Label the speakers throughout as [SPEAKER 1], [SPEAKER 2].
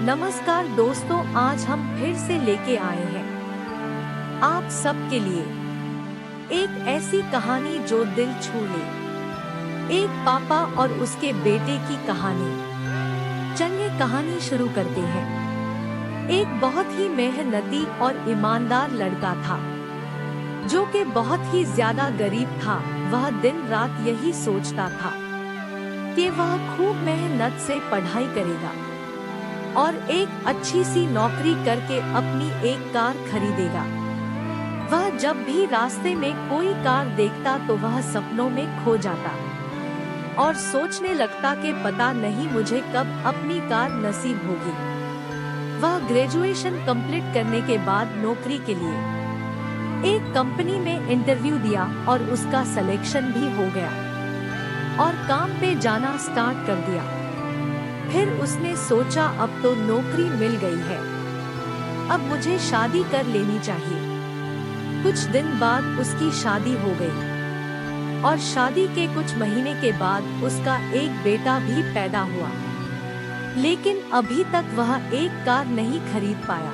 [SPEAKER 1] नमस्कार दोस्तों, आज हम फिर से लेके आए हैं आप सबके लिए एक ऐसी कहानी जो दिल छू ले। एक पापा और उसके बेटे की कहानी। चलिए कहानी शुरू करते हैं। एक बहुत ही मेहनती और ईमानदार लड़का था जो कि बहुत ही ज्यादा गरीब था। वह दिन रात यही सोचता था कि वह खूब मेहनत से पढ़ाई करेगा और एक अच्छी सी नौकरी करके अपनी एक कार खरीदेगा। वह जब भी रास्ते में कोई कार देखता तो वह सपनों में खो जाता और सोचने लगता कि पता नहीं मुझे कब अपनी कार नसीब होगी। वह ग्रेजुएशन कंप्लीट करने के बाद नौकरी के लिए एक कंपनी में इंटरव्यू दिया और उसका सिलेक्शन भी हो गया और काम पे जाना स्टार्ट कर दिया। फिर उसने सोचा अब तो नौकरी मिल गई है, अब मुझे शादी कर लेनी चाहिए। कुछ दिन बाद उसकी शादी हो गई और शादी के कुछ महीने के बाद उसका एक बेटा भी पैदा हुआ, लेकिन अभी तक वह एक कार नहीं खरीद पाया।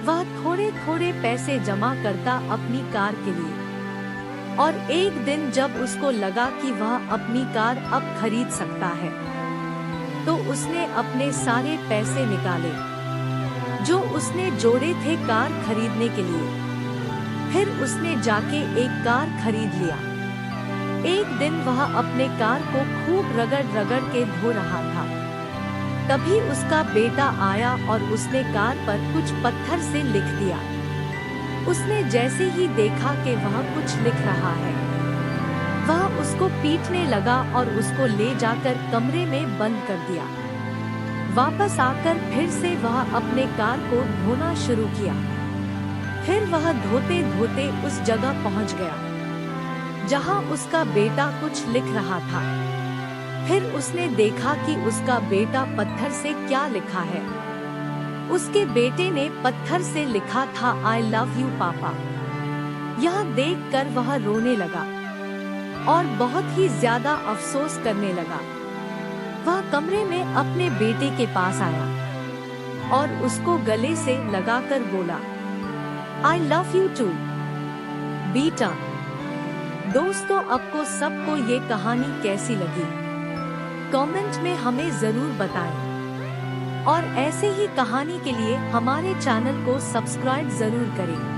[SPEAKER 1] वह थोड़े थोड़े पैसे जमा करता अपनी कार के लिए और एक दिन जब उसको लगा कि वह अपनी कार अब खरीद सकता है तो उसने अपने सारे पैसे निकाले जो उसने जोड़े थे कार खरीदने के लिए। फिर उसने जाके एक कार खरीद लिया। एक दिन वह अपने कार को खूब रगड़ रगड़ के धो रहा था। तभी उसका बेटा आया और उसने कार पर कुछ पत्थर से लिख दिया। उसने जैसे ही देखा कि वह कुछ लिख रहा है, वह उसको पीटने लगा और उसको ले जाकर कमरे में बंद कर दिया। वापस आकर फिर से वह अपने कार को धोना शुरू किया। फिर वह धोते धोते उस जगह पहुंच गया जहां उसका बेटा कुछ लिख रहा था। फिर उसने देखा कि उसका बेटा पत्थर से क्या लिखा है। उसके बेटे ने पत्थर से लिखा था आई लव यू पापा। यह देखकर वह रोने लगा और बहुत ही ज्यादा अफसोस करने लगा। वह कमरे में अपने बेटे के पास आया और उसको गले से लगाकर बोला आई लव यू टू बेटा। दोस्तों, आपको सबको ये कहानी कैसी लगी कमेंट में हमें जरूर बताएं और ऐसे ही कहानी के लिए हमारे चैनल को सब्सक्राइब जरूर करें।